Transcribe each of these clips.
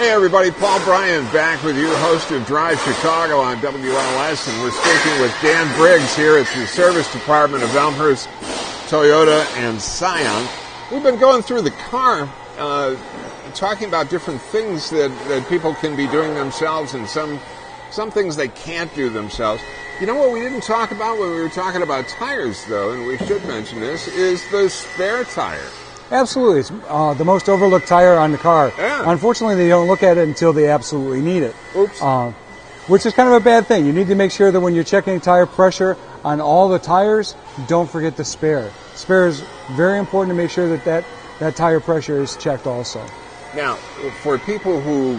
Hey everybody, Paul Bryan back with you, host of Drive Chicago on WLS, and we're speaking with Dan Briggs here at the service department of Elmhurst Toyota and Scion. We've been going through the car, talking about different things that people can be doing themselves and some things they can't do themselves. You know what we didn't talk about when we were talking about tires, though, and we should mention this, is the spare tire. Absolutely. It's the most overlooked tire on the car. Yeah. Unfortunately, they don't look at it until they absolutely need it. Oops. Which is kind of a bad thing. You need to make sure that when you're checking tire pressure on all the tires, don't forget the spare. Spare is very important to make sure that tire pressure is checked also. Now, for people who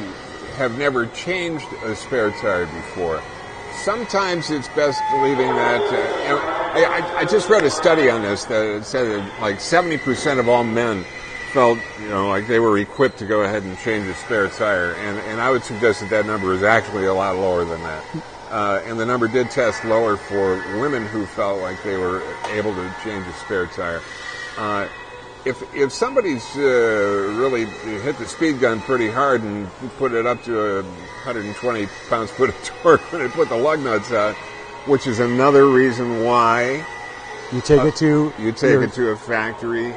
have never changed a spare tire before, sometimes it's best leaving that. I just read a study on this that said that like 70% of all men felt, like they were equipped to go ahead and change a spare tire, and I would suggest that number is actually a lot lower than that. And the number did test lower for women who felt like they were able to change a spare tire. If somebody's really hit the speed gun pretty hard and put it up to 120 pounds-foot of torque when they put the lug nuts out, which is another reason why you take it to a factory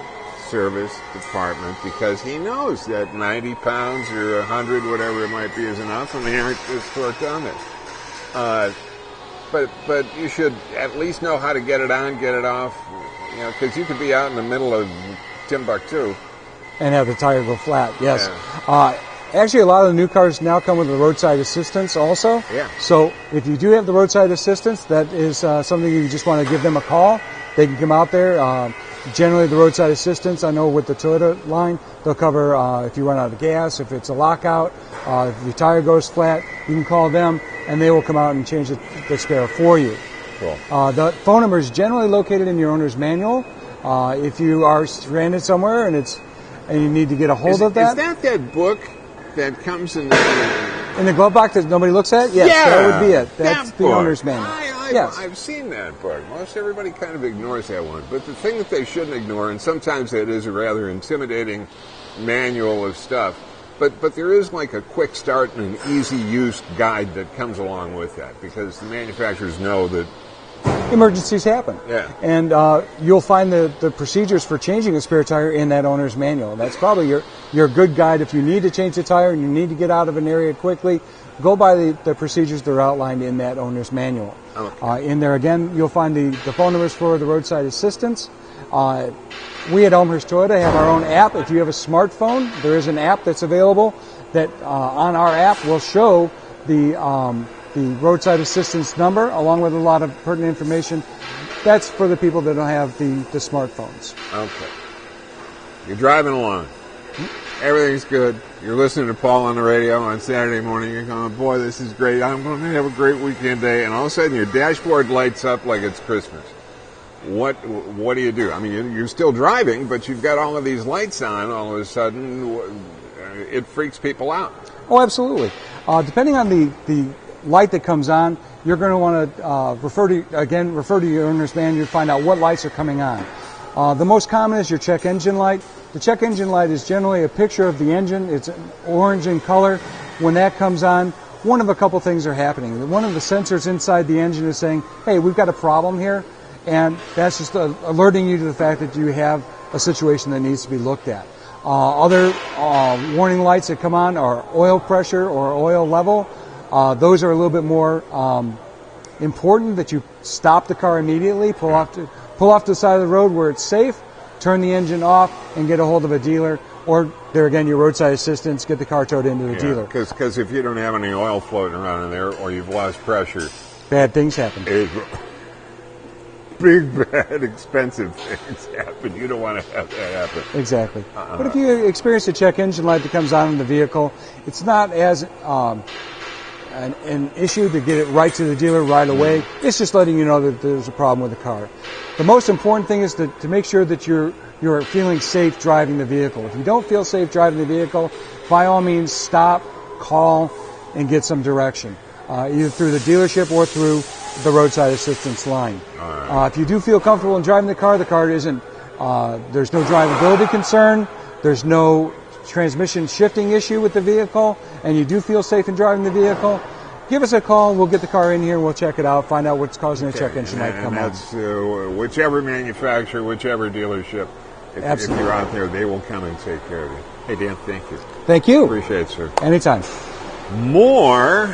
service department, because he knows that 90 pounds or 100, whatever it might be, is enough, and they aren't just torqued on it. But you should at least know how to get it on, get it off, because you could be out in the middle of Timbuktu and have the tire go flat. Yes. Yeah. Actually, a lot of the new cars now come with the roadside assistance also. Yeah. So if you do have the roadside assistance, that is something you just want to give them a call. They can come out there. Generally, the roadside assistance, I know with the Toyota line, they'll cover if you run out of gas, if it's a lockout, if your tire goes flat, you can call them, and they will come out and change the spare for you. Cool. The phone number is generally located in your owner's manual. If you are stranded somewhere and you need to get a hold of that. Is that book that comes in the glove box that nobody looks at? Yes, yeah, that would be it. That's the owner's manual. Yes. I've seen that book. Most everybody kind of ignores that one. But the thing that they shouldn't ignore, and sometimes it is a rather intimidating manual of stuff, but there is like a quick start and an easy use guide that comes along with that, because the manufacturers know that emergencies happen. Yeah. And you'll find the procedures for changing a spare tire in that owner's manual. That's probably your good guide if you need to change the tire and you need to get out of an area quickly. Go by the procedures that are outlined in that owner's manual. Okay. In there, again, you'll find the phone numbers for the roadside assistance. We at Elmhurst Toyota have our own app. If you have a smartphone, there is an app that's available that on our app will show the roadside assistance number, along with a lot of pertinent information. That's for the people that don't have the smartphones. Okay. You're driving along. Everything's good. You're listening to Paul on the radio on Saturday morning. You're going, boy, this is great. I'm going to have a great weekend day. And all of a sudden, your dashboard lights up like it's Christmas. What do you do? I mean, you're still driving, but you've got all of these lights on. All of a sudden, it freaks people out. Oh, absolutely. Depending on the light that comes on, you're going to want to refer to your owner's manual to find out what lights are coming on. The most common is your check engine light. The check engine light is generally a picture of the engine. It's orange in color. When that comes on, one of a couple things are happening. One of the sensors inside the engine is saying, hey, we've got a problem here, and that's just alerting you to the fact that you have a situation that needs to be looked at. Other warning lights that come on are oil pressure or oil level. Those are a little bit more important, that you stop the car immediately, pull off to the side of the road where it's safe, turn the engine off, and get a hold of a dealer. Or, there again, your roadside assistance, get the car towed into the dealer. Because if you don't have any oil floating around in there, or you've lost pressure, bad things happen. Big, bad, expensive things happen. You don't want to have that happen. Exactly. But if you experience a check engine light that comes on in the vehicle, it's not as an issue to get it right to the dealer right away. It's just letting you know that there's a problem with the car. The most important thing is to make sure that you're feeling safe driving the vehicle. If you don't feel safe driving the vehicle, by all means stop, call, and get some direction, either through the dealership or through the roadside assistance line. If you do feel comfortable in driving the car isn't, there's no drivability concern, there's no transmission shifting issue with the vehicle and you do feel safe in driving the vehicle, give us a call. We'll get the car in here. We'll check it out, find out what's causing the check engine light to come on. That's whichever manufacturer, whichever dealership. If you're out there, they will come and take care of you. Hey, Dan, thank you. Thank you. Appreciate it, sir. Anytime. More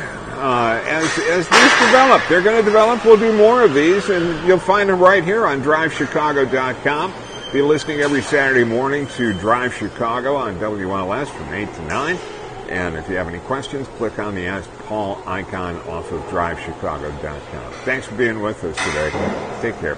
as these develop. They're going to develop. We'll do more of these, and you'll find them right here on DriveChicago.com. Be listening every Saturday morning to Drive Chicago on WLS from 8 to 9. And if you have any questions, click on the Ask Paul icon off of DriveChicago.com. Thanks for being with us today. Take care.